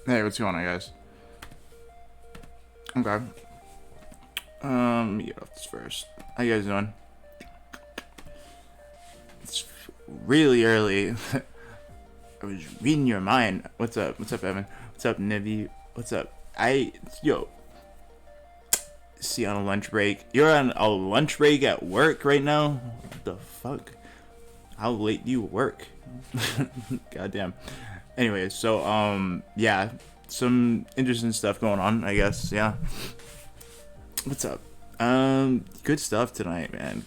Hey, what's going on, guys? Okay. Let me get off this first. How you guys doing? It's really early. I was reading your mind. What's up? What's up, Evan? What's up, Nivi? What's up? Yo, see, on a lunch break. You're on a lunch break at work right now? What the fuck? How late do you work? Goddamn. Anyway, so, yeah. Some interesting stuff going on, I guess, yeah. What's up? Good stuff tonight, man.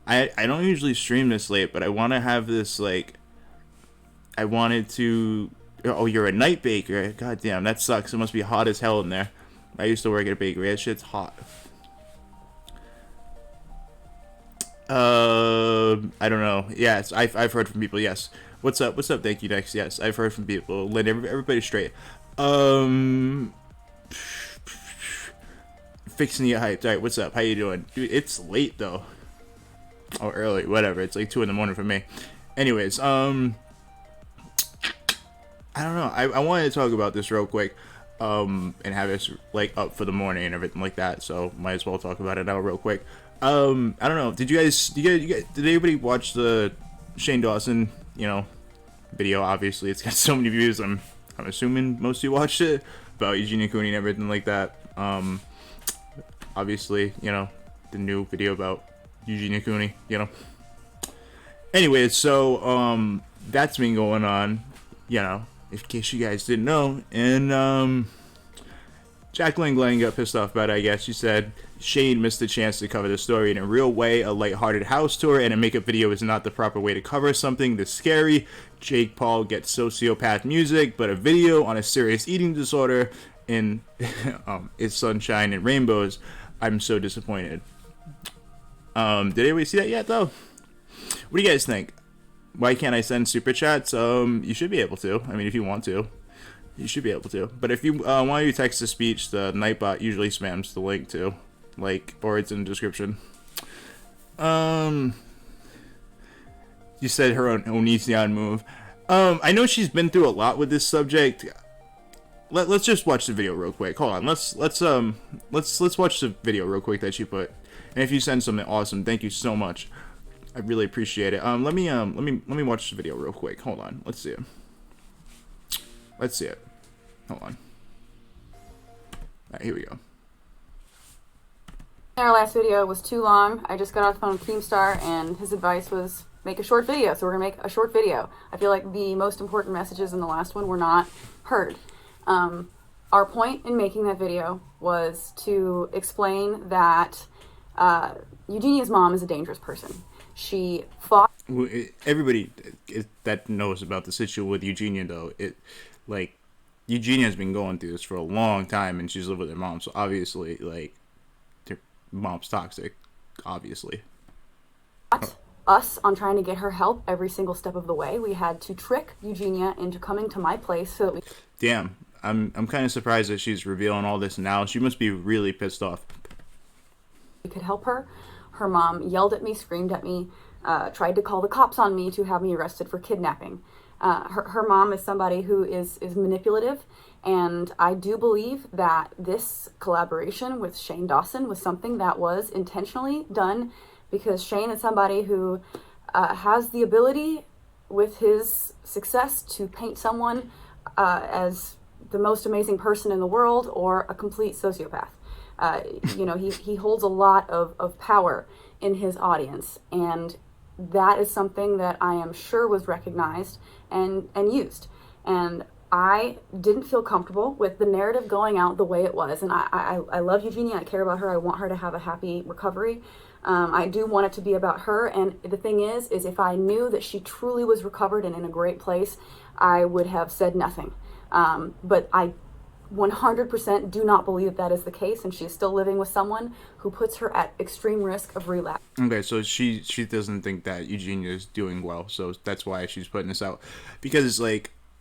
I don't usually stream this late, but I want to have this, like, I wanted to, oh, you're a night baker. God damn, that sucks. It must be hot as hell in there. I used to work at a bakery. That shit's hot. I don't know. Yes, I've heard from people, yes. What's up? What's up? Thank you, Dex. Yes, I've heard from people. Let everybody straight. Fixing to get hyped. Alright, what's up? How you doing? Dude, it's late, though. Or early, whatever. It's like 2 in the morning for me. Anyways, I don't know. I wanted to talk about this real quick, and have this like up for the morning and everything like that. So might as well talk about it now real quick. I don't know. Did you guys? Did anybody watch the Shane Dawson, video? Obviously, it's got so many views. I'm assuming most of you watched it, about Eugenia Cooney and everything like that. Obviously, the new video about Eugenia Cooney. Anyways, so that's been going on. In case you guys didn't know, and Jaclyn Glenn got pissed off about it, I guess. She said Shane missed the chance to cover the story in a real way. A lighthearted house tour and a makeup video is not the proper way to cover something this scary. Jake Paul gets sociopath music, but a video on a serious eating disorder in is sunshine and rainbows. I'm so disappointed. Did anybody see that yet, though? What do you guys think? Why can't I send super chats? You should be able to. I mean, if you want to, you should be able to. But if you want to text to speech, the Nightbot usually spams the link too, or it's in the description. You said her Onision move. I know she's been through a lot with this subject. Let's just watch the video real quick. Hold on. Let's watch the video real quick that she put. And if you send something awesome, thank you so much. I really appreciate it. Let me watch the video real quick. Hold on. Let's see it. Hold on. Alright, here we go. Our last video was too long. I just got off the phone with Keemstar, and his advice was make a short video. So we're gonna make a short video. I feel like the most important messages in the last one were not heard. Our point in making that video was to explain that Eugenia's mom is a dangerous person. She fought. Everybody that knows about the situation with Eugenia, though, Eugenia's been going through this for a long time, and she's lived with her mom. So obviously, her mom's toxic. Obviously. Us on trying to get her help every single step of the way. We had to trick Eugenia into coming to my place so that we. Damn, I'm kind of surprised that she's revealing all this now. She must be really pissed off. We could help her. Her mom yelled at me, screamed at me, tried to call the cops on me to have me arrested for kidnapping. Her mom is somebody who is manipulative, and I do believe that this collaboration with Shane Dawson was something that was intentionally done because Shane is somebody who has the ability with his success to paint someone as the most amazing person in the world or a complete sociopath. He holds a lot of power in his audience, and that is something that I am sure was recognized and used. And I didn't feel comfortable with the narrative going out the way it was. And I love Eugenia. I care about her. I want her to have a happy recovery. I do want it to be about her. And the thing is if I knew that she truly was recovered and in a great place, I would have said nothing. But I 100% do not believe that is the case, and she's still living with someone who puts her at extreme risk of relapse. Okay, so she doesn't think that Eugenia is doing well, so that's why she's putting this out. Because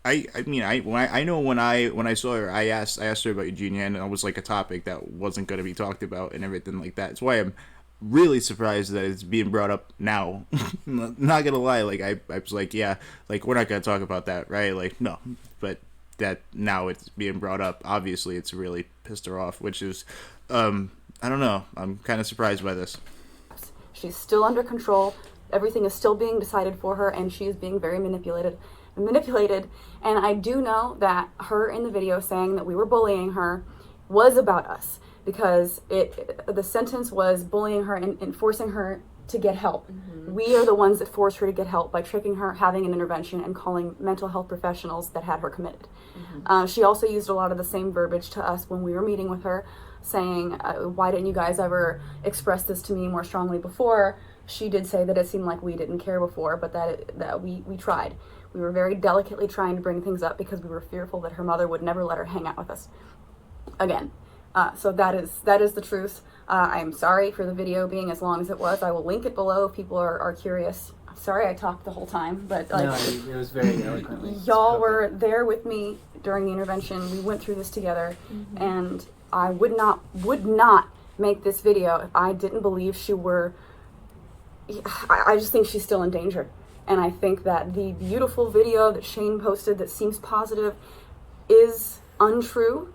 I know when I saw her, I asked her about Eugenia, and it was like a topic that wasn't going to be talked about and everything like that. That's why I'm really surprised that it's being brought up now. Not gonna lie, I was like, yeah, we're not gonna talk about that, right? No, but that now it's being brought up, obviously it's really pissed her off, which is, I don't know. I'm kind of surprised by this. She's still under control. Everything is still being decided for her, and she is being very manipulated. And I do know that her in the video saying that we were bullying her was about us, because the sentence was bullying her and forcing her to get help. We are the ones that forced her to get help by tricking her, having an intervention, and calling mental health professionals that had her committed. She also used a lot of the same verbiage to us when we were meeting with her, saying, why didn't you guys ever express this to me more strongly before? She did say that it seemed like we didn't care before, but that we tried. We were very delicately trying to bring things up because we were fearful that her mother would never let her hang out with us again. So that is the truth. I am sorry for the video being as long as it was. I will link it below if people are curious. I'm sorry I talked the whole time, but no, it was very eloquently. Y'all were there with me during the intervention. We went through this together, and I would not make this video if I didn't believe she were. I just think she's still in danger, and I think that the beautiful video that Shane posted that seems positive is untrue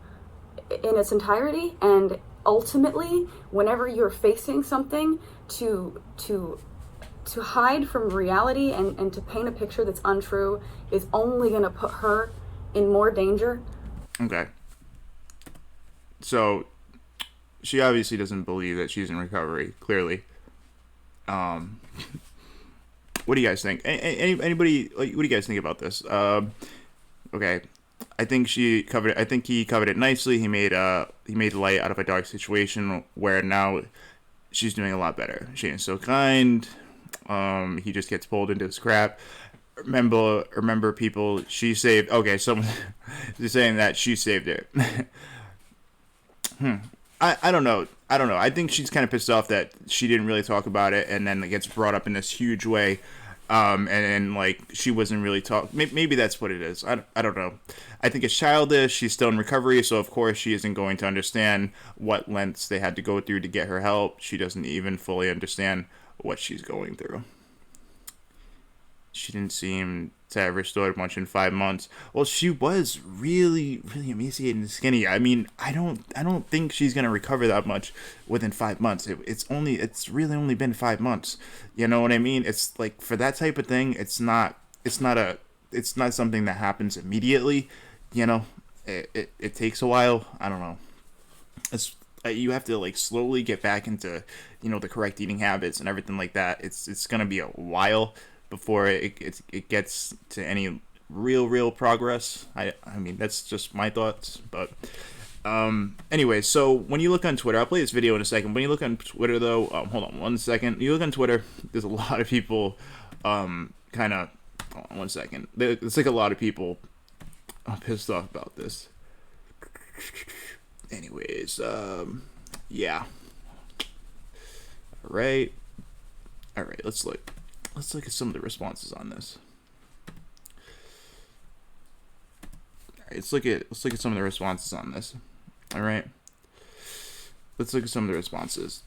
in its entirety. And ultimately, whenever you're facing something, to hide from reality and to paint a picture that's untrue is only going to put her in more danger. Okay. So she obviously doesn't believe that she's in recovery, clearly. What do you guys think? Anybody, like, what do you guys think about this? Okay. I think he covered it nicely. He made light out of a dark situation where now she's doing a lot better. Shane is so kind. He just gets pulled into this crap. Remember people, she saved. Okay, someone is saying that she saved it. I don't know. I think she's kind of pissed off that she didn't really talk about it, and then it gets brought up in this huge way. And like she wasn't really maybe that's what it is. I don't know. I think it's childish. She's still in recovery, so of course she isn't going to understand what lengths they had to go through to get her help. She doesn't even fully understand what she's going through. She didn't seem to have restored much in 5 months. Well, she was really, really emaciated and skinny. I mean, I don't think she's gonna recover that much within 5 months. It's really only been 5 months. You know what I mean? It's like for that type of thing, it's not something that happens immediately. You know, it takes a while. I don't know. You have to like slowly get back into, you know, the correct eating habits and everything like that. It's gonna be a while before it gets to any real progress. I mean, that's just my thoughts, but anyway, so when you look on Twitter, I'll play this video in a second. When you look on Twitter though, hold on 1 second. You look on Twitter, there's a lot of people kind of, hold on 1 second. It's like a lot of people are pissed off about this. Anyways, yeah. All right, let's look at some of the responses on this. All right, let's look at some of the responses on this. All right, let's look at some of the responses.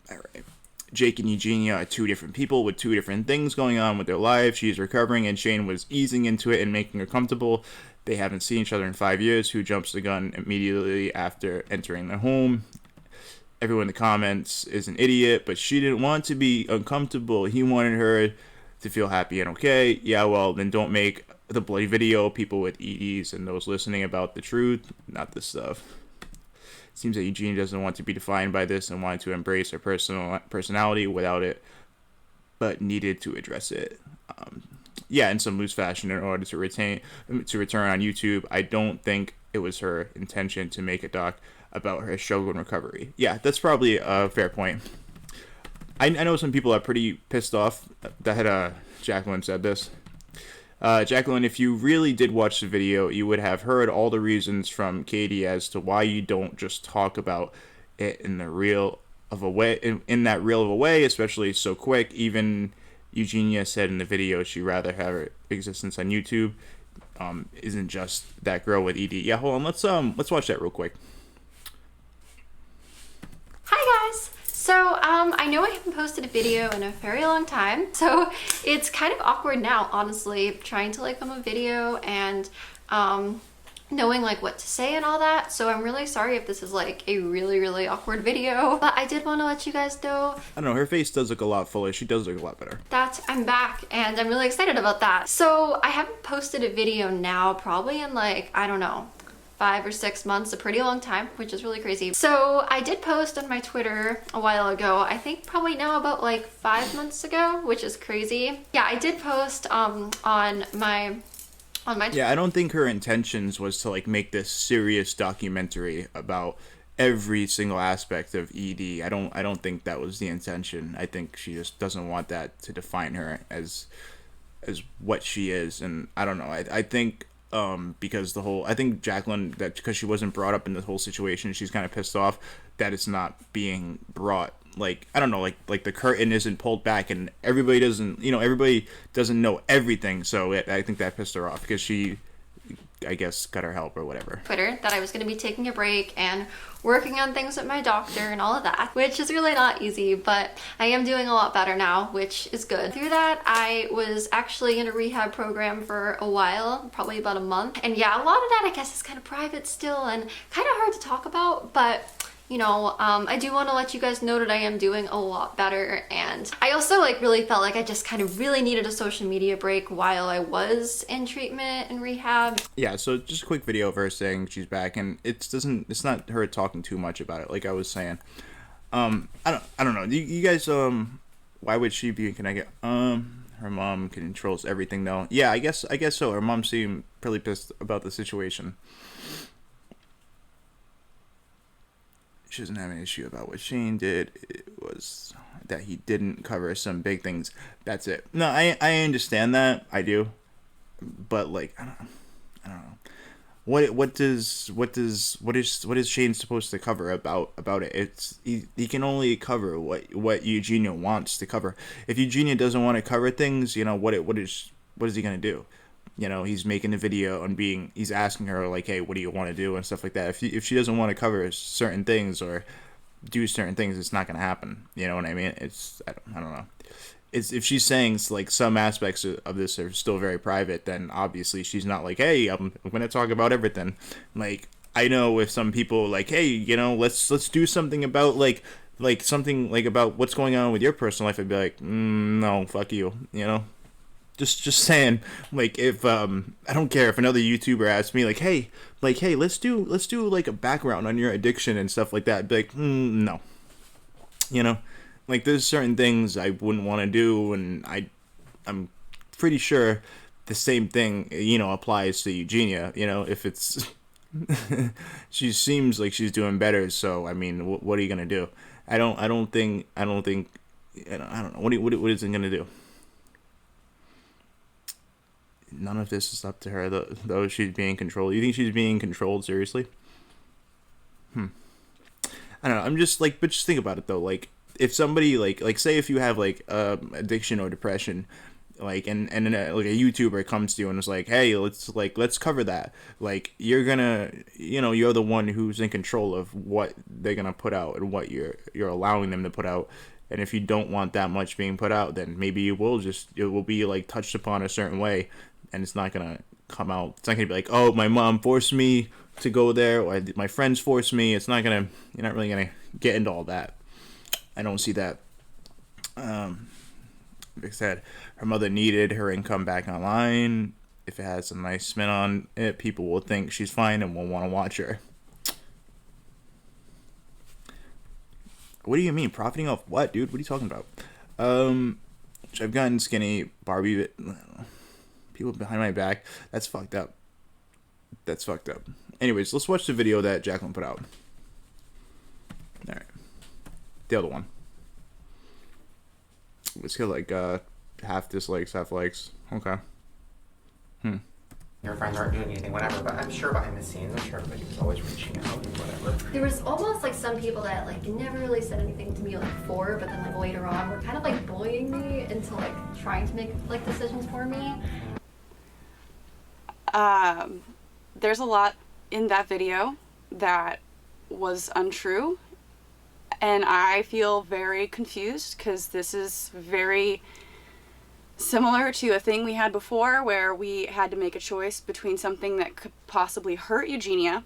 All right, Jake and Eugenia are two different people with two different things going on with their lives. She's recovering, and Shane was easing into it and making her comfortable. They haven't seen each other in 5 years. Who jumps the gun immediately after entering their home? Everyone in the comments is an idiot, but she didn't want to be uncomfortable. He wanted her to feel happy and okay. Yeah, well, then don't make the bloody video. People with EDs and those listening about the truth, not this stuff. Seems that Eugenia doesn't want to be defined by this and wanted to embrace her personality without it, but needed to address it. Yeah, in some loose fashion in order to return on YouTube. I don't think it was her intention to make a doc about her struggle in recovery. Yeah, that's probably a fair point. I know some people are pretty pissed off that Jaclyn said this. Jaclyn, if you really did watch the video, you would have heard all the reasons from Katie as to why you don't just talk about it in the real of a way, in that real of a way, especially so quick. Even Eugenia said in the video she'd rather have her existence on YouTube. Isn't just that girl with ED. Yeah, hold on. Let's watch that real quick. Hi guys! So I know I haven't posted a video in a very long time, so it's kind of awkward now, honestly, trying to like film a video and knowing like what to say and all that. So I'm really sorry if this is like a really awkward video, but I did want to let you guys know. I don't know, her face does look a lot fuller. She does look a lot better. That I'm back and I'm really excited about that. So I haven't posted a video now probably in like, I don't know, 5 or 6 months, a pretty long time, which is really crazy. So I did post on my Twitter a while ago, I think probably now about like 5 months ago, which is crazy. Yeah, I did post on my Yeah, I don't think her intentions was to like make this serious documentary about every single aspect of ED. I don't think that was the intention. I think she just doesn't want that to define her as what she is. And I don't know. I think because I think Jaclyn, that because she wasn't brought up in this whole situation, she's kind of pissed off that it's not being brought, like, I don't know, like the curtain isn't pulled back and everybody doesn't know everything. So I think that pissed her off because she, I guess, got her help or whatever. Twitter that I was going to be taking a break and working on things with my doctor and all of that, which is really not easy, but I am doing a lot better now, which is good. Through that, I was actually in a rehab program for a while, probably about a month. And yeah, a lot of that I guess is kind of private still and kind of hard to talk about, but you know, I do want to let you guys know that I am doing a lot better, and I also like really felt like I just kind of really needed a social media break while I was in treatment and rehab. Yeah, so just a quick video of her saying she's back, and it's not her talking too much about it, like I was saying. I don't know. You guys, why would she be connected? Her mom controls everything though. Yeah, I guess so. Her mom seemed pretty pissed about the situation. She doesn't have an issue about what Shane did. It was that he didn't cover some big things. That's it. No, I understand that. I do. But like, I don't know. What is Shane supposed to cover about it? It's he can only cover what Eugenia wants to cover. If Eugenia doesn't want to cover things, you know, what is he gonna do? You know, he's making a video on he's asking her like, hey, what do you want to do and stuff like that. If she doesn't want to cover certain things or do certain things, it's not gonna happen. You know what I mean? I don't know. It's if she's saying like some aspects of this are still very private, then obviously she's not like, hey, I'm gonna talk about everything. Like, I know if some people like, hey, you know, let's do something about like something like about what's going on with your personal life, I'd be like, no, fuck you, you know. Just saying, like, if I don't care if another YouTuber asks me like, hey, let's do like a background on your addiction and stuff like that, I'd be like, no, you know, like there's certain things I wouldn't want to do, and I'm pretty sure the same thing, you know, applies to Eugenia. You know, if it's she seems like she's doing better, so I mean, what are you gonna do? I don't think I don't know what is it gonna do? None of this is up to her, though. She's being controlled. You think she's being controlled, seriously? I don't know. I'm just like, but just think about it though. Like, if somebody like say if you have like addiction or depression, like and like a YouTuber comes to you and is like, hey, let's cover that. Like, you're gonna, you know, you're the one who's in control of what they're gonna put out and what you're allowing them to put out. And if you don't want that much being put out, then maybe it will be like touched upon a certain way, and it's not gonna come out. It's not gonna be like, oh, my mom forced me to go there, or my friends forced me. You're not really gonna get into all that. I don't see that. Like I said, her mother needed her income back online. If it has a nice spin on it, people will think she's fine and will want to watch her. What do you mean? Profiting off what, dude? What are you talking about? I've gotten skinny, Barbie, people behind my back. That's fucked up. Anyways, let's watch the video that Jaclyn put out. Alright. The other one. Let's get like half dislikes, half likes. Okay. Your friends aren't doing anything, whatever, but I'm sure behind the scenes, I'm sure everybody was always reaching out and whatever. There was almost like some people that like never really said anything to me like before, but then like later on were kind of like bullying me into like trying to make like decisions for me. There's a lot in that video that was untrue, And I feel very confused because this is very similar to a thing we had before where we had to make a choice between something that could possibly hurt Eugenia,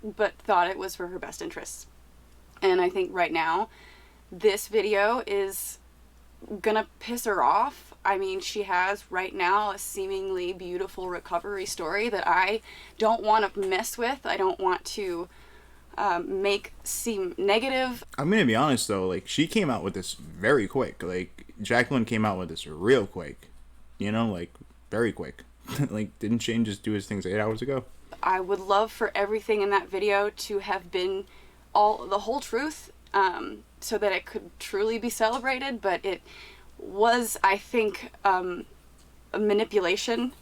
but thought it was for her best interests. And I think right now, this video is gonna piss her off. I mean, she has right now a seemingly beautiful recovery story that I don't want to mess with. I don't want to make seem negative. I'm gonna be honest though, like, she came out with this very quick. Like, Jaclyn came out with this real quick, you know, like, very quick. Like, didn't Shane just do his things 8 hours ago? I would love for everything in that video to have been the whole truth, so that it could truly be celebrated, but it was, I think, a manipulation.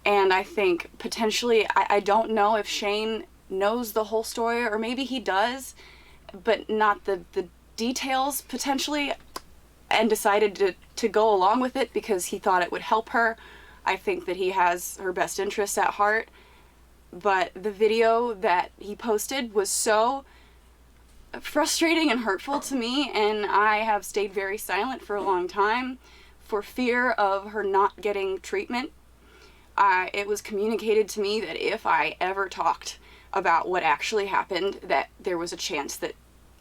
And I think potentially, I don't know if Shane knows the whole story, or maybe he does, but not the details potentially, and decided to go along with it because he thought it would help her. I think that he has her best interests at heart, but the video that he posted was so frustrating and hurtful to me, and I have stayed very silent for a long time for fear of her not getting treatment. It was communicated to me that if I ever talked about what actually happened, that there was a chance that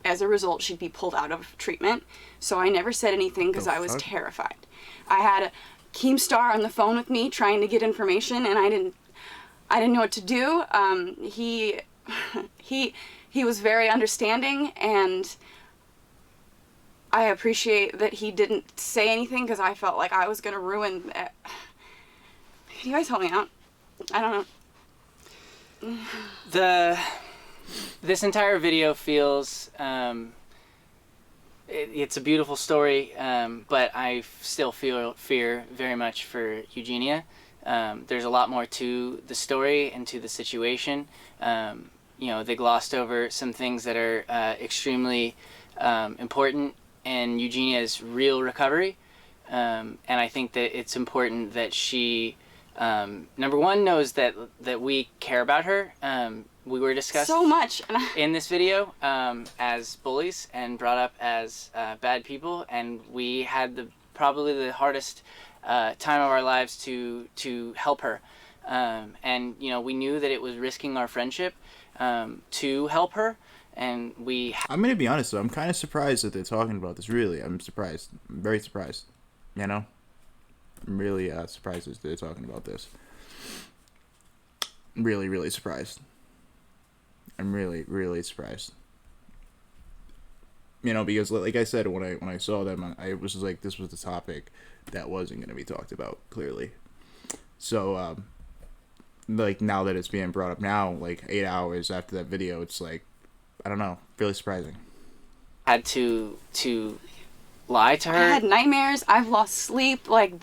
as a result she'd be pulled out of treatment. So I never said anything because I was terrified. I had a Keemstar on the phone with me trying to get information, and I didn't know what to do. He was very understanding, and I appreciate that he didn't say anything because I felt like I was going to ruin that. Can you guys help me out? I don't know. This entire video feels it's a beautiful story, but I still feel fear very much for Eugenia. There's a lot more to the story and to the situation. You know, they glossed over some things that are extremely important in Eugenia's real recovery, and I think that it's important that she number one knows that we care about her. We were discussed so much in this video as bullies and brought up as bad people, and we had probably the hardest time of our lives to help her, and you know, we knew that it was risking our friendship to help her, and I'm gonna be honest though, I'm kind of surprised that they're talking about this. Really, I'm surprised. I'm very surprised, you know. I'm really surprised that they're talking about this. Really, really surprised. I'm really, really surprised. You know, because like I said, when I saw them, I was just like, this was the topic that wasn't going to be talked about, clearly. So, like, now that it's being brought up now, like 8 hours after that video, it's like, I don't know, really surprising. Had to lie to her. I had nightmares. I've lost sleep. Like,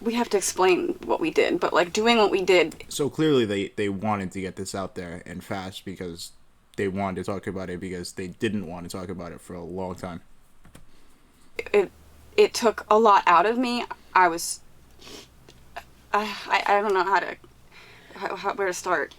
we have to explain what we did, but like doing what we did. So clearly they wanted to get this out there and fast because they wanted to talk about it, because they didn't want to talk about it for a long time. It took a lot out of me. I don't know where to start.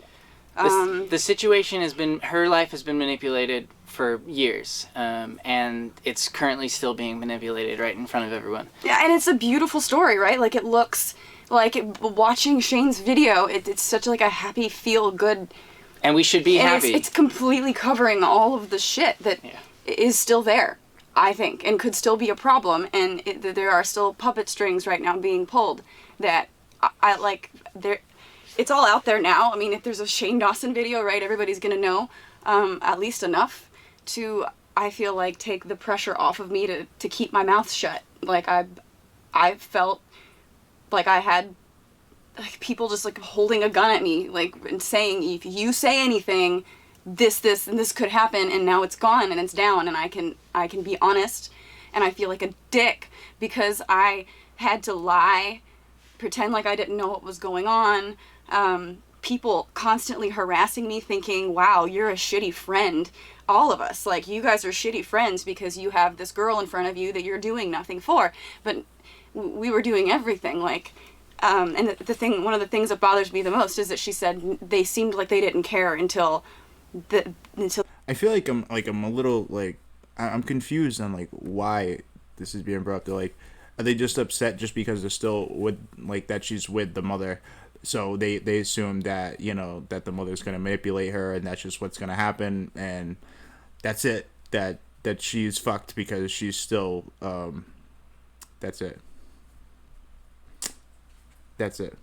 The situation has been, her life has been manipulated for years, and it's currently still being manipulated right in front of everyone. Yeah, and it's a beautiful story, right? Like, it looks like watching Shane's video, it's such like a happy, feel-good... And we should be happy. It's completely covering all of the shit that is still there, I think, and could still be a problem, and there are still puppet strings right now being pulled that I like... It's all out there now. I mean, if there's a Shane Dawson video, right, everybody's gonna know at least enough to, I feel like, take the pressure off of me to keep my mouth shut. Like, I felt like I had like people just like holding a gun at me, like, and saying, if you say anything, this and this could happen, and now it's gone and it's down, and I can be honest, and I feel like a dick because I had to lie, pretend like I didn't know what was going on. People constantly harassing me, thinking, wow, you're a shitty friend. All of us, like, you guys are shitty friends because you have this girl in front of you that you're doing nothing for. But we were doing everything, like, and one of the things that bothers me the most is that she said they seemed like they didn't care until until I feel like I'm a little like I'm confused on like why this is being brought up. They're like, are they just upset just because they're still with like that she's with the mother? So they assume that, you know, that the mother's gonna manipulate her and that's just what's gonna happen, and that's it. That she's fucked because she's still that's it. That's it.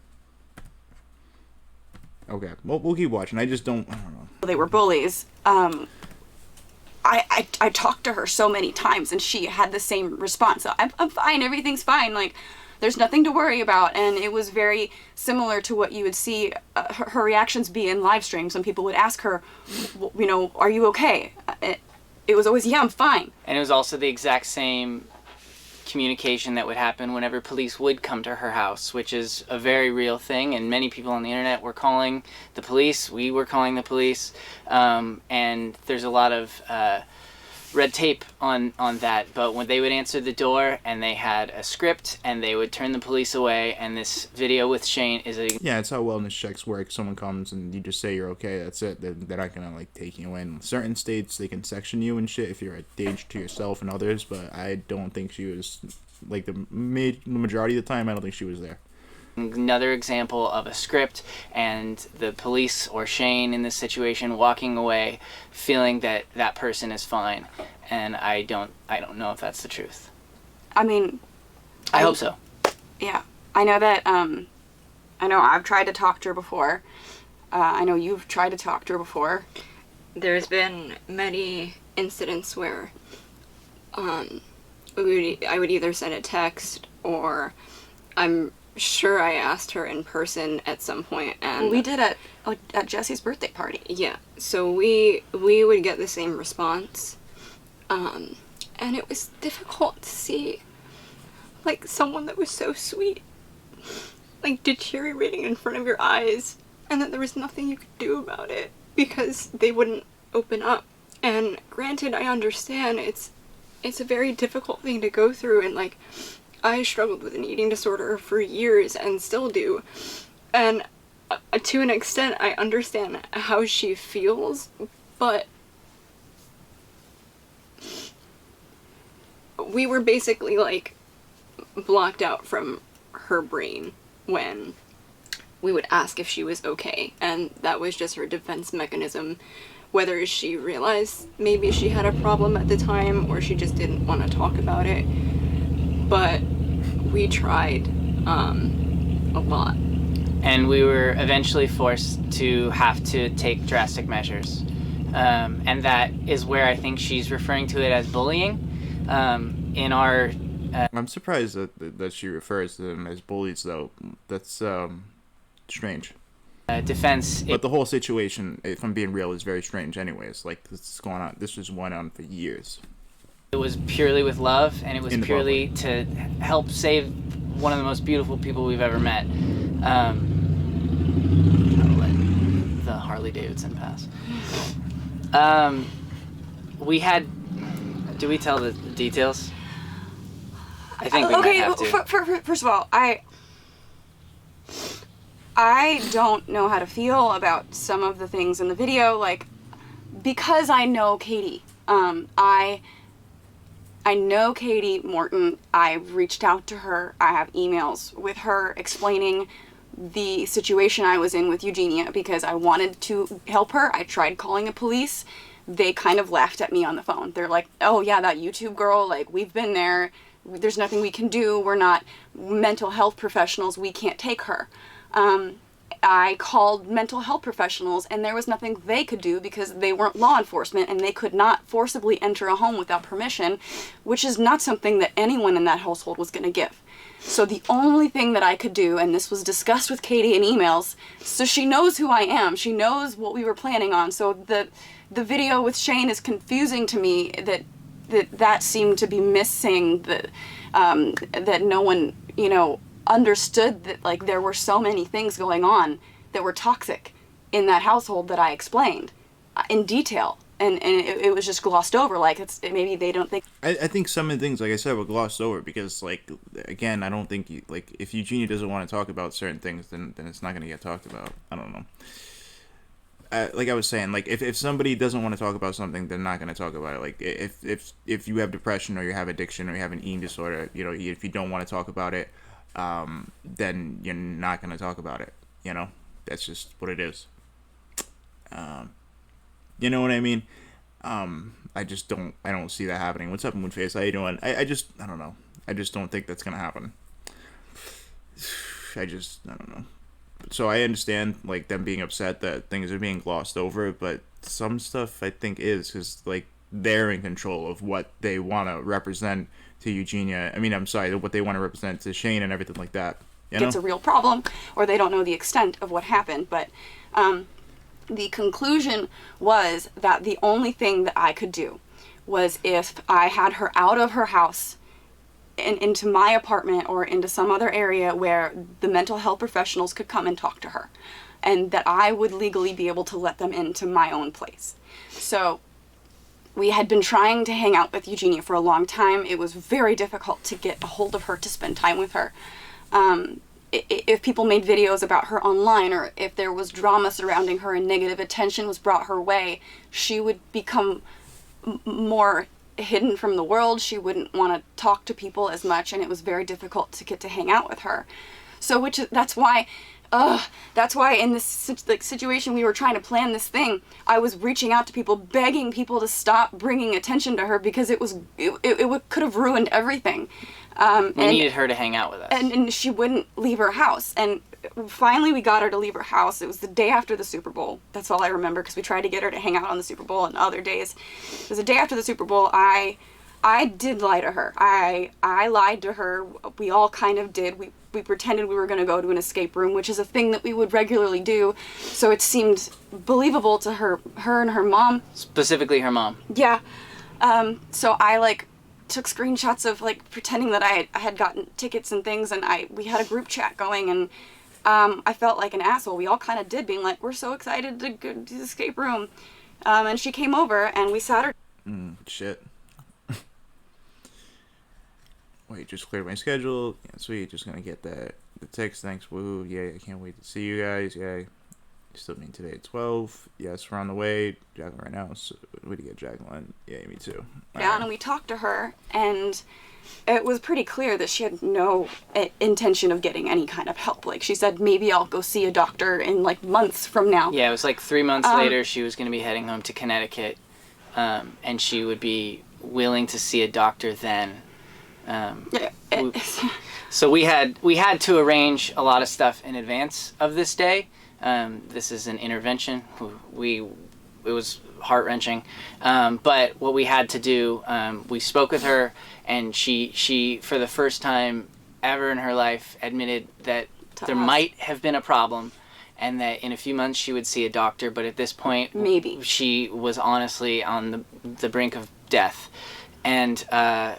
Okay, we'll keep watching. I don't know. they were bullies. I talked to her so many times and she had the same response. So I'm fine, everything's fine, like there's nothing to worry about. And it was very similar to what you would see her reactions be in live streams when people would ask her, you know, are you okay? It was always, yeah, I'm fine. And it was also the exact same communication that would happen whenever police would come to her house, which is a very real thing, and many people on the internet were calling the police. We were calling the police, and there's a lot of red tape on that. But when they would answer the door and they had a script and they would turn the police away, and this video with Shane is a... Yeah, it's how wellness checks work. Someone comes and you just say you're okay, that's it. They're not gonna like take you in. In certain states they can section you and shit if you're a danger to yourself and others, but I don't think she was, like the majority of the time I don't think she was there. Another example of a script and the police or Shane in this situation walking away feeling that that person is fine, and I don't know if that's the truth. I mean, I hope so. Yeah, I know that. I know I've tried to talk to her before. I know you've tried to talk to her before. There's been many incidents where I would either send a text, or I'm sure I asked her in person at some point, and We did at Jesse's birthday party. yeah, so we would get the same response, and it was difficult to see, like, someone that was so sweet, like, deteriorating in front of your eyes, and that there was nothing you could do about it because they wouldn't open up. And granted, I understand it's a very difficult thing to go through, and like, I struggled with an eating disorder for years and still do, and to an extent I understand how she feels, but we were basically like blocked out from her brain when we would ask if she was okay, and that was just her defense mechanism, whether she realized maybe she had a problem at the time or she just didn't want to talk about it. But we tried a lot. And we were eventually forced to have to take drastic measures. And that is where I think she's referring to it as bullying. In our... I'm surprised that she refers to them as bullies, though. That's strange. Defense... But the whole situation, if I'm being real, is very strange anyways. Like, this is going on. This was going on for years. It was purely with love, and it was purely to help save one of the most beautiful people we've ever met. I'll let the Harley Davidson pass. We had... Do we tell the details? I think we might have to. First of all, I don't know how to feel about some of the things in the video, like, because I know Katie. I know Katie Morton. I've reached out to her. I have emails with her explaining the situation I was in with Eugenia because I wanted to help her. I tried calling the police. They kind of laughed at me on the phone. They're like, oh yeah, that YouTube girl, like, we've been there. There's nothing we can do. We're not mental health professionals. We can't take her. I called mental health professionals and there was nothing they could do because they weren't law enforcement and they could not forcibly enter a home without permission, which is not something that anyone in that household was going to give. So the only thing that I could do, and this was discussed with Katie in emails, so she knows who I am, she knows what we were planning on, so the video with Shane is confusing to me that seemed to be missing, that no one, understood that, like, there were so many things going on that were toxic in that household that I explained in detail, and it was just glossed over, like, maybe they don't think. I think some of the things, like I said, were glossed over because, like, again, I don't think if Eugenia doesn't want to talk about certain things, then it's not going to get talked about. I don't know. like I was saying, like if somebody doesn't want to talk about something, they're not going to talk about it. Like if you have depression or you have addiction or you have an eating disorder, you know, if you don't want to talk about it, then you're not going to talk about it. You know, that's just what it is. You know what I mean? I don't see that happening. What's up, Moonface? How you doing? I don't know. I just don't think that's gonna happen. I don't know. So I understand, like, them being upset that things are being glossed over, but some stuff I think is, because, like, they're in control of what they want to represent to Eugenia. I mean, I'm sorry, what they want to represent to Shane and everything like that. You know? It's a real problem, or they don't know the extent of what happened. But the conclusion was that the only thing that I could do was if I had her out of her house and into my apartment or into some other area where the mental health professionals could come and talk to her, and that I would legally be able to let them into my own place. So we had been trying to hang out with Eugenia for a long time. It was very difficult to get a hold of her, to spend time with her. If people made videos about her online, or if there was drama surrounding her and negative attention was brought her way, she would become more hidden from the world. She wouldn't want to talk to people as much, and it was very difficult to get to hang out with her. So that's why in this situation we were trying to plan this thing, I was reaching out to people, begging people to stop bringing attention to her, because it could have ruined everything. We needed her to hang out with us. And she wouldn't leave her house. And finally we got her to leave her house. It was the day after the Super Bowl. That's all I remember, because we tried to get her to hang out on the Super Bowl and other days. It was the day after the Super Bowl. I did lie to her. I lied to her. We all kind of did. We pretended we were going to go to an escape room, which is a thing that we would regularly do. So it seemed believable to her and her mom. Specifically her mom. Yeah. So I took screenshots of pretending that I had gotten tickets and things, and we had a group chat going, and I felt like an asshole. We all kind of did, being like, we're so excited to go to the escape room. And she came over and we sat her. Shit. Wait, just cleared my schedule. Yeah, sweet. Just gonna get the text. Thanks. Woohoo. Yeah, I can't wait to see you guys. Yeah. Still meeting today at 12. Yes, we're on the way. Jaclyn right now. So, way to get Jaclyn. Yeah, me too. Down, and we talked to her, and it was pretty clear that she had no intention of getting any kind of help. Like, she said, maybe I'll go see a doctor in months from now. Yeah, it was 3 months later. She was going to be heading home to Connecticut, and she would be willing to see a doctor then. So we had to arrange a lot of stuff in advance of this day. This is an intervention. It was heart-wrenching, but what we had to do, we spoke with her, and she for the first time ever in her life admitted that there might have been a problem, and that in a few months she would see a doctor, but at this point maybe she was honestly on the brink of death. And I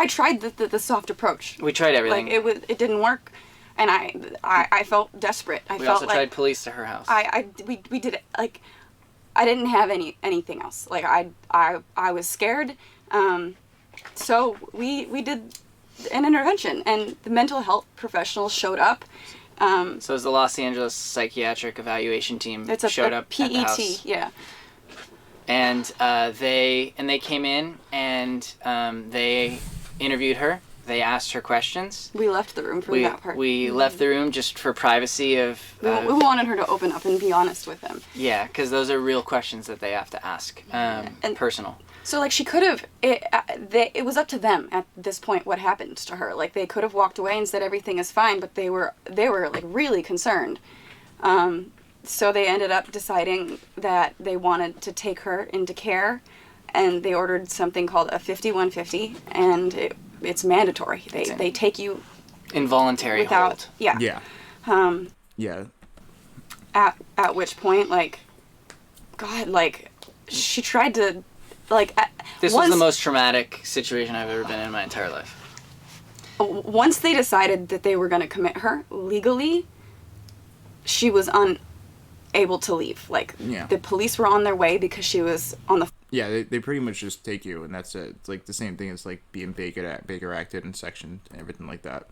tried the soft approach. We tried everything. It didn't work, and I felt desperate. We also tried police to her house. We did it. I didn't have anything else. I was scared. So we did an intervention, and the mental health professionals showed up. So it was the Los Angeles Psychiatric Evaluation Team showed up PET, at the house. Yeah. And they came in, and they interviewed her. They asked her questions. We left the room for that part. We left the room just for privacy of... We wanted her to open up and be honest with them. Yeah, because those are real questions that they have to ask. And personal. So, she could have... It was up to them at this point what happened to her. They could have walked away and said everything is fine, but they were really concerned. So they ended up deciding that they wanted to take her into care, and they ordered something called a 5150, and it's mandatory. They take you involuntary without hold. Yeah. Yeah. At which point, she tried to this was the most traumatic situation I've ever been in my entire life. Once they decided that they were going to commit her legally, she was unable to leave. The police were on their way because she was on the... Yeah, they pretty much just take you, and that's it. It's the same thing as being Baker acted and sectioned and everything like that.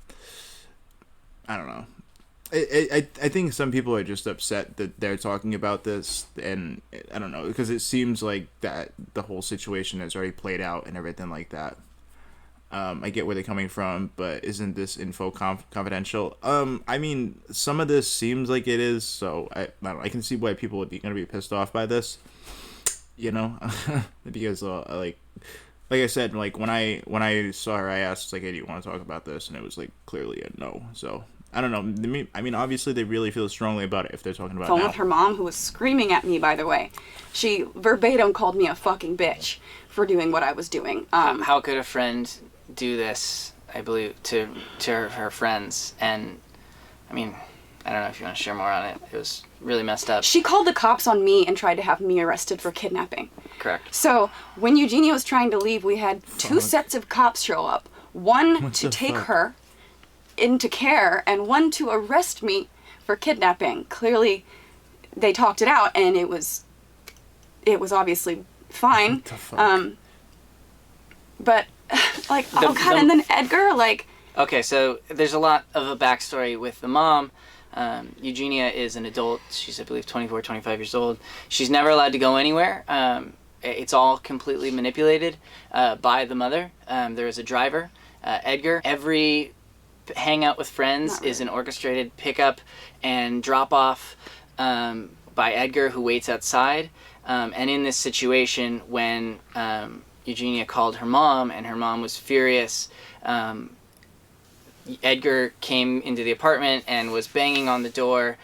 I don't know. I think some people are just upset that they're talking about this, and I don't know, because it seems like that the whole situation has already played out and everything like that. I get where they're coming from, but isn't this info confidential? I mean, some of this seems like it is, so I don't know, I can see why people would be gonna be pissed off by this, you know, because like I said, like when I saw her, I asked like, "Hey, do you want to talk about this?" And it was like clearly a no. So I don't know. I mean, obviously they really feel strongly about it if they're talking about it Phone now. with her mom, who was screaming at me, by the way. She verbatim called me a fucking bitch for doing what I was doing. How could a friend do this, I believe, to her friends? And I mean, I don't know if you want to share more on it. It was really messed up. She called the cops on me and tried to have me arrested for kidnapping. Correct. So when Eugenia was trying to leave, we had two sets of cops show up. One What to the take fuck? her into care and one to arrest me for kidnapping. Clearly, they talked it out, and it was obviously fine. What the fuck? But like, oh god, and then Edgar, like, Okay, so there's a lot of a backstory with the mom. Eugenia is an adult. She's, I believe, 24, 25 years old. She's never allowed to go anywhere. It's all completely manipulated by the mother. There is a driver, Edgar. Every hangout with friends is an orchestrated pickup and drop-off by Edgar, who waits outside. And in this situation, when Eugenia called her mom, and her mom was furious, Edgar came into the apartment and was banging on the door.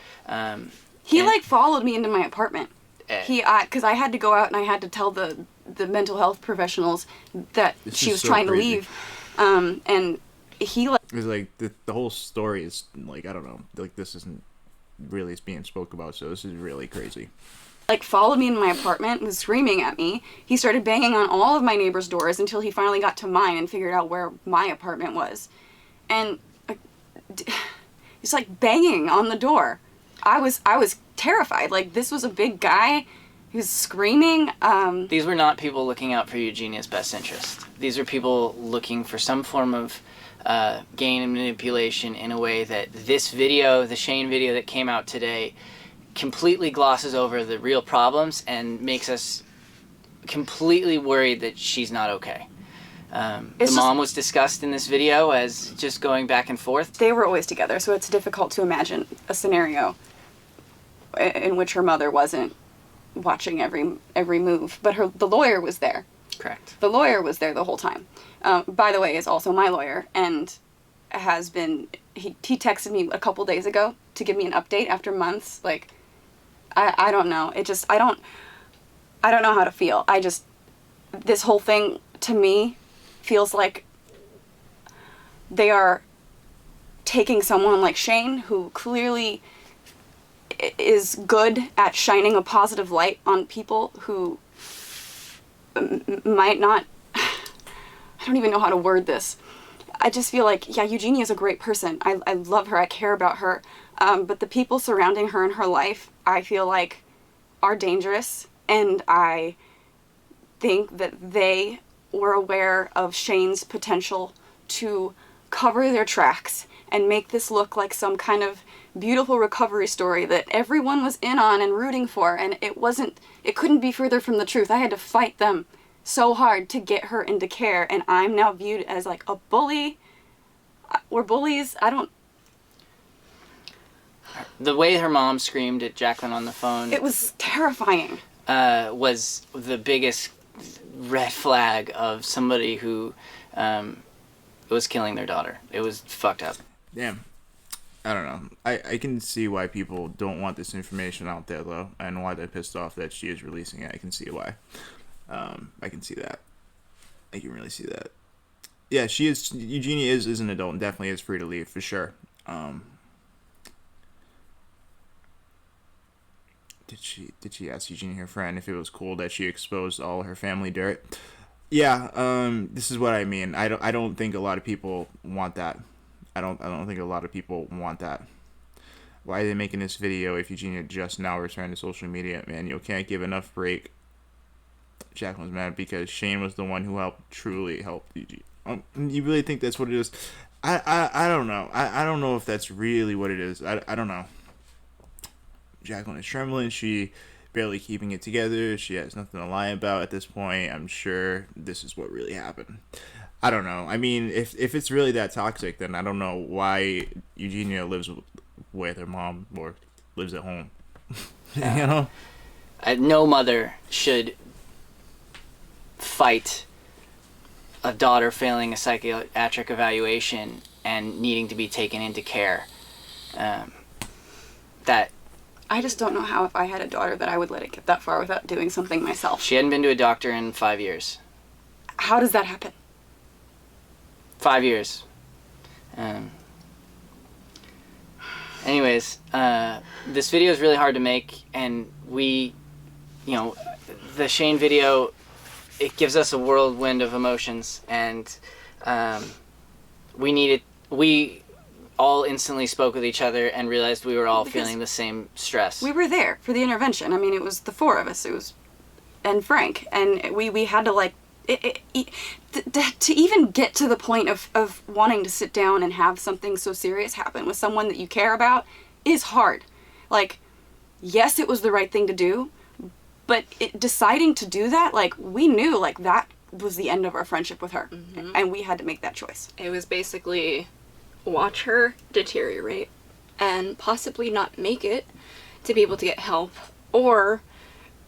he like followed me into my apartment. Because I had to go out and I had to tell the mental health professionals that This she is was so trying crazy. to leave. And he like, It's like the whole story is like, I don't know, like this isn't really being spoke about, so this is really crazy. followed me into my apartment, was screaming at me. He started banging on all of my neighbors' doors until he finally got to mine and figured out where my apartment was. And he's like banging on the door. I was terrified. Like, this was a big guy who's screaming. These were not people looking out for Eugenia's best interest. These were people looking for some form of gain and manipulation in a way that this video, the Shane video that came out today, completely glosses over the real problems and makes us completely worried that she's not okay. The mom was discussed in this video as just going back and forth. They were always together, so it's difficult to imagine a scenario in which her mother wasn't watching every move. But the lawyer was there. Correct. The lawyer was there the whole time. By the way, is also my lawyer, and has been. He texted me a couple days ago to give me an update after months. Like, I don't know. It just I don't know how to feel. This whole thing to me feels like they are taking someone like Shane, who clearly is good at shining a positive light on people who might not. I don't even know how to word this. I just feel like, yeah, Eugenia is a great person. I love her. I care about her. But the people surrounding her in her life, I feel like, are dangerous. And I think that they were aware of Shane's potential to cover their tracks and make this look like some kind of beautiful recovery story that everyone was in on and rooting for. And it couldn't be further from the truth. I had to fight them so hard to get her into care, and I'm now viewed as like a bully. We're bullies. The way her mom screamed at Jaclyn on the phone, It was terrifying. was the biggest red flag of somebody who was killing their daughter. It was fucked up. Damn. I don't know. I can see why people don't want this information out there, though, and why they're pissed off that she is releasing it. I can see why. I can see that. I can really see that. Yeah, Eugenia is an adult and definitely is free to leave, for sure. Did she ask Eugenia, her friend, if it was cool that she exposed all her family dirt? Yeah, this is what I mean. I don't think a lot of people want that. I don't think a lot of people want that. Why are they making this video if Eugenia just now returned to social media? Man, you can't give enough break. Jaclyn's mad because Shane was the one who truly helped Eugenia. You really think that's what it is? I don't know. I don't know if that's really what it is. I don't know. Jaclyn is trembling. She barely keeping it together. She has nothing to lie about at this point. I'm sure this is what really happened. I don't know. I mean, if it's really that toxic, then I don't know why Eugenia lives with her mom or lives at home. You know? No mother should fight a daughter failing a psychiatric evaluation and needing to be taken into care. That I just don't know how, if I had a daughter, that I would let it get that far without doing something myself. she hadn't been to a doctor in 5 years. How does that happen? 5 years. Anyways, this video is really hard to make, and we, the Shane video, it gives us a whirlwind of emotions, and we all instantly spoke with each other and realized we were all feeling the same stress. We were there for the intervention. I mean, it was the four of us. It was, and Frank, and we had to like, to even get to the point of wanting to sit down and have something so serious happen with someone that you care about is hard. Like, yes, it was the right thing to do, but deciding to do that, like, we knew, like, that was the end of our friendship with her. Mm-hmm. And we had to make that choice. It was basically watch her deteriorate and possibly not make it to be able to get help, or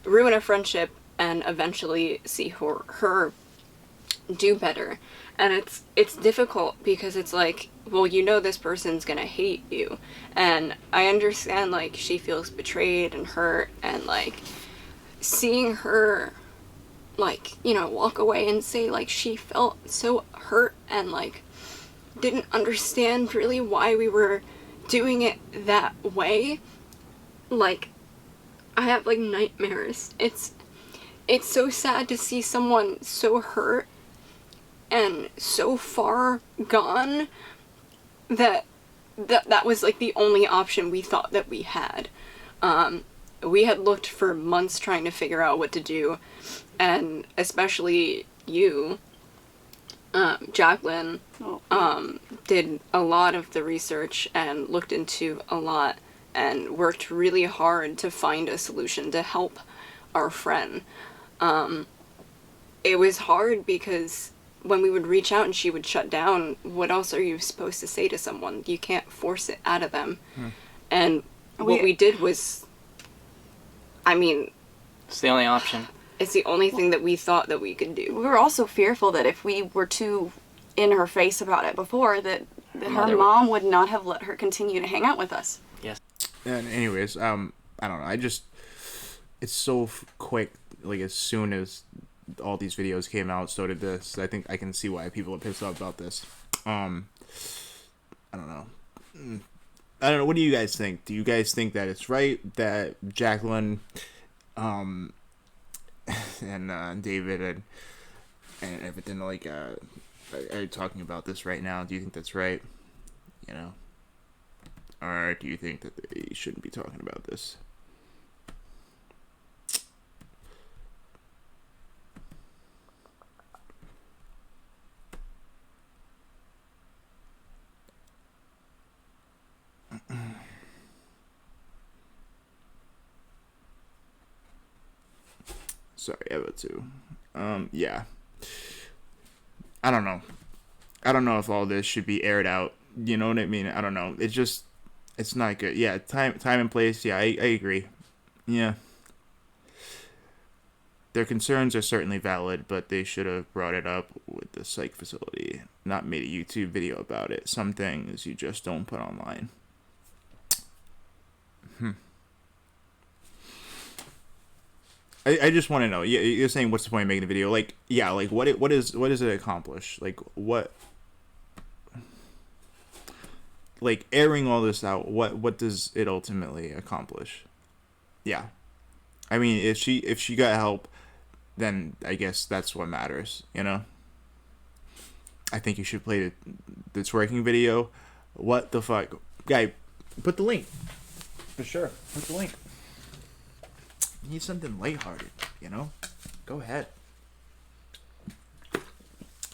ruin a friendship and eventually see her do better. And it's difficult because it's like, well, this person's gonna hate you, and I understand, like, she feels betrayed and hurt, and like seeing her, like, walk away and say, like, she felt so hurt and like didn't understand really why we were doing it that way. Like, I have like nightmares. It's so sad to see someone so hurt and so far gone that was like the only option we thought that we had. We had looked for months trying to figure out what to do, and especially you, Jaclyn, did a lot of the research and looked into a lot and worked really hard to find a solution to help our friend. It was hard because when we would reach out and she would shut down, what else are you supposed to say to someone? You can't force it out of them. And what we did was, I mean, it's the only option. It's the only thing that we thought that we could do. We were also fearful that if we were too in her face about it before, that her mom would not have let her continue to hang out with us. Yes. And anyways, I don't know. It's so quick. Like, as soon as all these videos came out, so did this. I think I can see why people are pissed off about this. I don't know. What do you guys think? Do you guys think that it's right that Jaclyn, and David and everything, like, are talking about this right now? Do you think that's right? Or do you think that they shouldn't be talking about this? Sorry, Eva too. Yeah. I don't know. I don't know if all this should be aired out. You know what I mean? I don't know. It's not good. Yeah, time and place. Yeah, I agree. Yeah. Their concerns are certainly valid, but they should have brought it up with the psych facility, not made a YouTube video about it. Some things you just don't put online. I just want to know. You're saying, what's the point of making a video? Like, yeah, like what does it accomplish? Like, what? Like, airing all this out, what does it ultimately accomplish? Yeah, I mean, if she got help, then I guess that's what matters. I think you should play the twerking video. What the fuck, guy? Put the link for sure. Put the link. You need something lighthearted, Go ahead.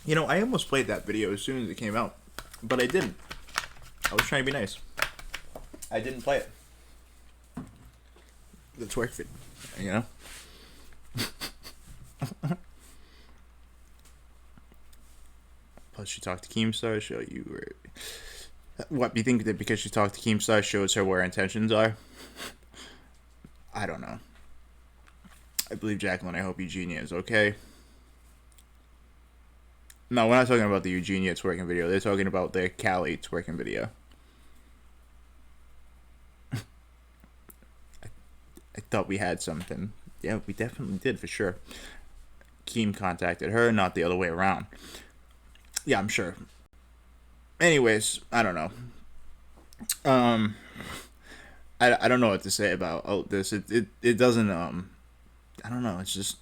I almost played that video as soon as it came out. But I didn't. I was trying to be nice. I didn't play it. The twerk fit, you know? Plus, she talked to Keemstar, show you where... What, do you think that because she talked to Keemstar shows her where her intentions are? I don't know. I believe Jaclyn. I hope Eugenia is okay. No, we're not talking about the Eugenia twerking video. They're talking about the Callie twerking video. I thought we had something. Yeah, we definitely did, for sure. Keem contacted her, not the other way around. Yeah, I'm sure. Anyways, I don't know. I don't know what to say about this. It doesn't, I don't know. It's just,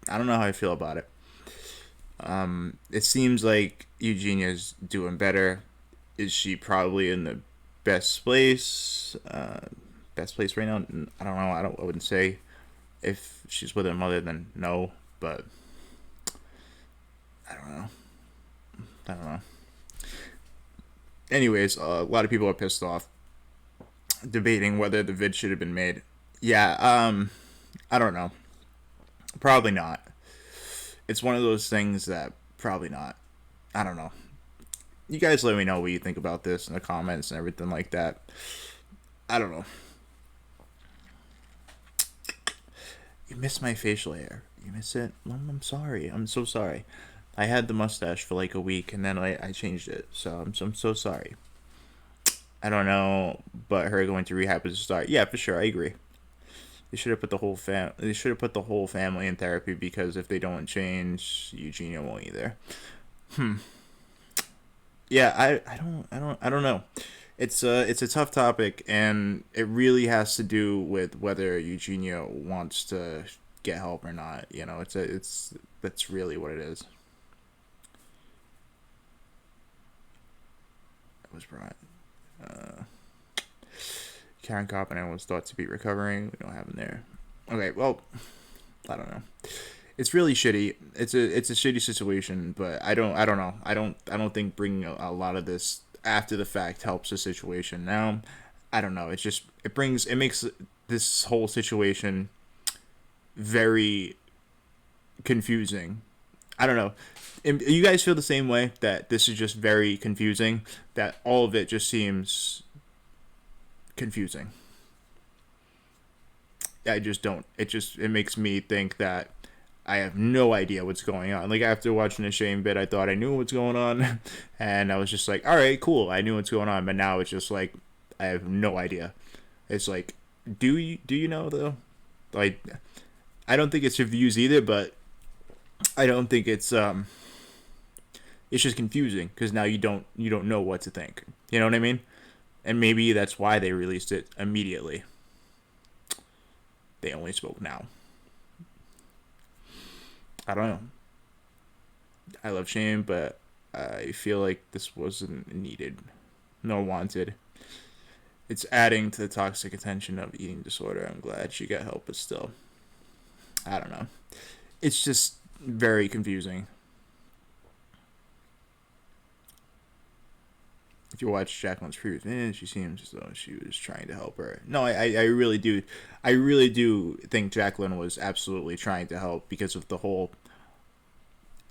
I don't know how I feel about it. It seems like Eugenia's doing better. Is she probably in the best place? Best place right now? I don't know. I wouldn't say if she's with her mother, then no. But I don't know. Anyways, a lot of people are pissed off, debating whether the vid should have been made. Yeah. I don't know. Probably not. It's one of those things that probably not. I don't know. You guys let me know what you think about this in the comments and everything like that. I don't know. You miss my facial hair. You miss it? I'm sorry. I'm so sorry. I had the mustache for like a week and then I changed it. So I'm so sorry. I don't know, but her going to rehab was a start. Yeah, for sure. I agree. They should have put the whole family in therapy, because if they don't change, Eugenia won't either. Yeah, I don't know. It's a tough topic, and it really has to do with whether Eugenia wants to get help or not. You know, that's really what it is. It was brought. Karen Coppin was thought to be recovering. We don't have him there. Okay, well, I don't know. It's really shitty. It's a shitty situation, but I don't know. I don't think bringing a lot of this after the fact helps the situation. Now, I don't know. It makes this whole situation very confusing. I don't know. You guys feel the same way, that this is just very confusing, that all of it just seems confusing? I just don't. It makes me think that I have no idea what's going on. Like, after watching the Shane bit, I thought I knew what's going on, and I was just like, all right, cool, I knew what's going on. But now it's just like, I have no idea. It's like, do you know though? Like, I don't think it's reviews either, but I don't think it's just confusing, because now you don't know what to think. You know what I mean? And maybe that's why they released it immediately. They only spoke now. I don't know. I love Shane, but I feel like this wasn't needed nor wanted. It's adding to the toxic attention of eating disorder. I'm glad she got help, but still, I don't know. It's just very confusing. If you watch Jaclyn's previous videos, she seems as though she was trying to help her. No, I really do. I really do think Jaclyn was absolutely trying to help, because of the whole,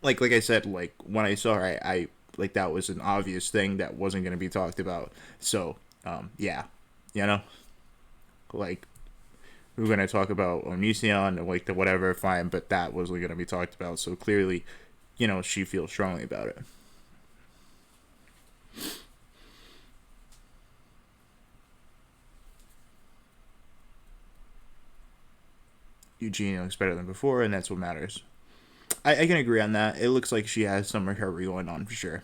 like I said, like, when I saw her, I like, that was an obvious thing that wasn't going to be talked about. So, yeah, you know, like, we were going to talk about Onision and like the whatever, fine, but that wasn't going to be talked about. So clearly, you know, she feels strongly about it. Eugenia looks better than before, and that's what matters. I can agree on that. It looks like she has some recovery going on, for sure.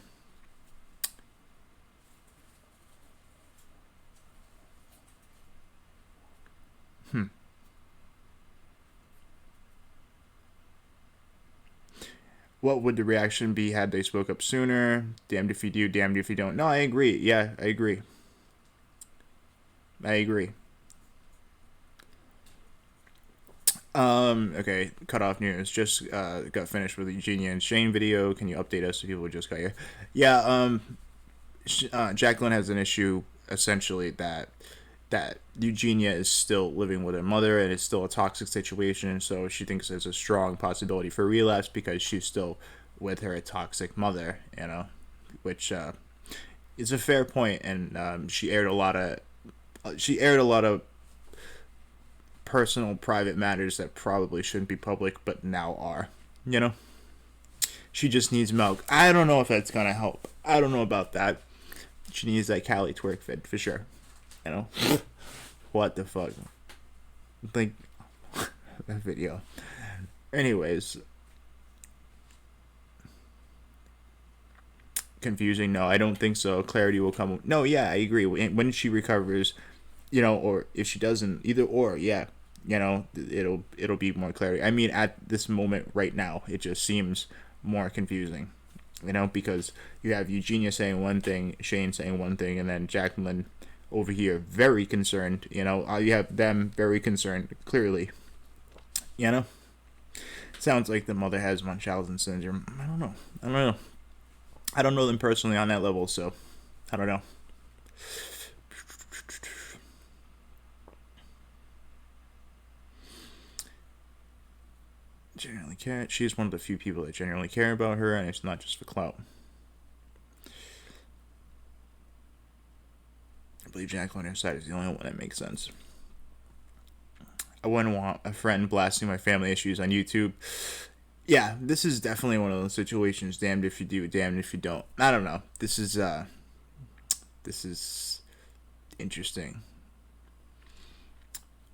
What would the reaction be had they spoke up sooner? Damned if you do, damned if you don't. No, I agree. Yeah, I agree. Okay, cut off news. Just got finished with the Eugenia and Shane video. Can you update us if people just got here? Yeah, Jaclyn has an issue essentially that Eugenia is still living with her mother and it's still a toxic situation, so she thinks there's a strong possibility for relapse because she's still with her toxic mother, you know, which is a fair point, and she aired a lot of personal private matters that probably shouldn't be public but now are, you know. She just needs milk. I don't know if that's gonna help. I don't know about that. She needs that Cali twerk fit for sure. You know? What the fuck? Like, that video. Anyways. Confusing? No, I don't think so. Clarity will come. No, yeah, I agree. When she recovers, you know, or if she doesn't, either or, yeah. You know, it'll be more clarity. I mean, at this moment right now, it just seems more confusing. You know, because you have Eugenia saying one thing, Shane saying one thing, and then Jaclyn over here very concerned. You know, you have them very concerned, clearly. You know? Sounds like the mother has Munchausen syndrome. I don't know. I don't know them personally on that level, so I don't know. Genuinely care. She's one of the few people that genuinely care about her, and it's not just for clout. I believe Jaclyn on her side is the only one that makes sense. I wouldn't want a friend blasting my family issues on YouTube. Yeah, this is definitely one of those situations. Damned if you do, damned if you don't. I don't know. This is interesting.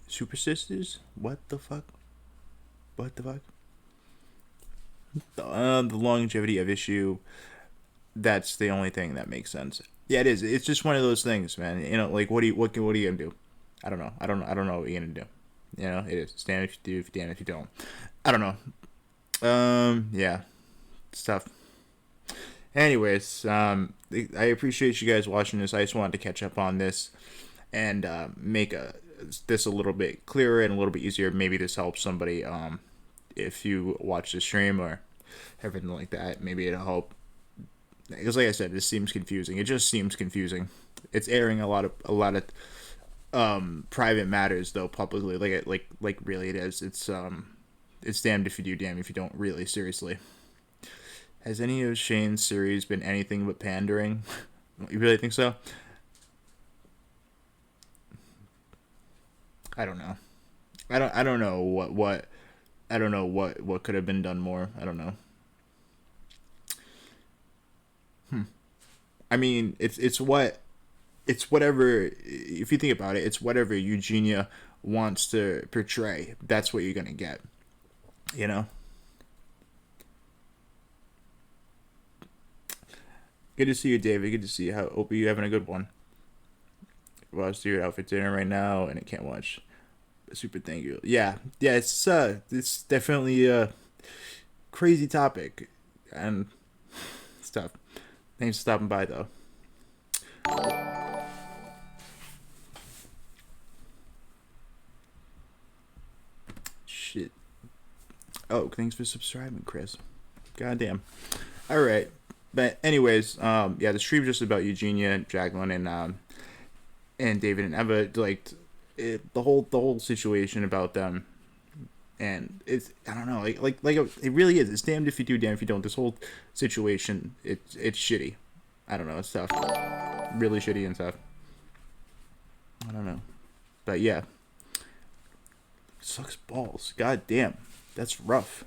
Super Sisters? What the fuck? What the fuck? The longevity of issue. That's the only thing that makes sense. Yeah, it is. It's just one of those things, man. You know, like what are you gonna do? I don't know. I don't know what you're gonna do. You know, it is. Stand if you do, damn if you don't. I don't know. Yeah, stuff. Anyways, I appreciate you guys watching this. I just wanted to catch up on this and make this a little bit clearer and a little bit easier. Maybe this helps somebody. If you watch the stream or everything like that, maybe it'll help. Because, like I said, this seems confusing. It just seems confusing. It's airing a lot of private matters though publicly. Like really, it is. It's damned if you do, damned if you don't. Really, seriously. Has any of Shane's series been anything but pandering? You really think so? I don't know. I don't know what I don't know what could have been done more. I don't know. I mean, it's whatever. If you think about it, it's whatever Eugenia wants to portray. That's what you're gonna get. You know. Good to see you, David. Good to see you. Hope you're having a good one. Watch your outfit dinner right now, and I can't watch. Super thank you. Yeah. It's definitely a crazy topic and stuff. Thanks for stopping by, though. Shit. Oh, thanks for subscribing, Chris. Goddamn. All right. But anyways, yeah, the stream just about Eugenia, Jaclyn, and David and Eva. Like the whole situation about them, and it's, I don't know, like it really is. It's damned if you do, damned if you don't. This whole situation, it's shitty. I don't know. It's tough. Really shitty and tough. I don't know, but yeah, sucks balls. God damn, that's rough.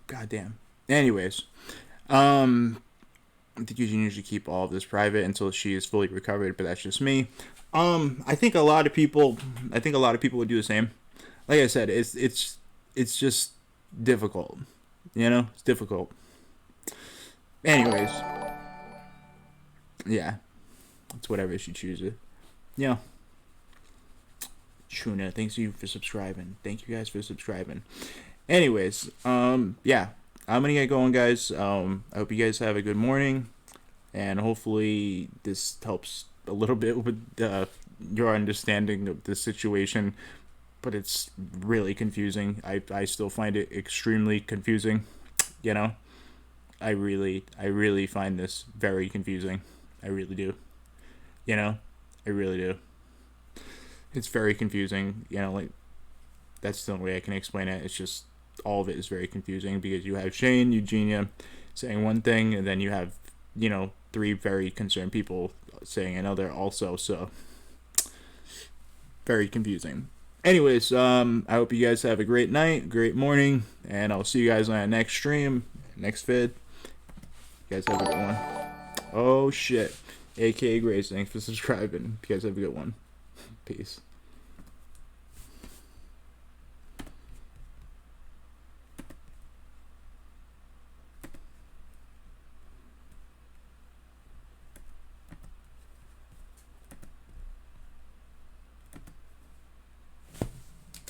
God damn. Anyways, I think Eugenia should keep all of this private until she is fully recovered, but that's just me. I think a lot of people would do the same. Like I said, it's just difficult. You know, it's difficult. Anyways, yeah, it's whatever she chooses. Yeah. Truna, thanks you for subscribing. Thank you guys for subscribing. Anyways, yeah, I'm gonna get going, guys. I hope you guys have a good morning, and hopefully this helps a little bit with your understanding of the situation. But it's really confusing. I still find it extremely confusing, you know. I really find this very confusing. I really do. You know, I really do. It's very confusing. You know, like, that's the only way I can explain it. It's just, all of it is very confusing because you have Shane, Eugenia saying one thing, and then you have, you know, 3 very concerned people saying another also. So, very confusing. Anyways, I hope you guys have a great night, great morning, and I'll see you guys on the next stream, next vid. You guys have a good one. Oh shit. AKA Grace, thanks for subscribing. You guys have a good one. Peace.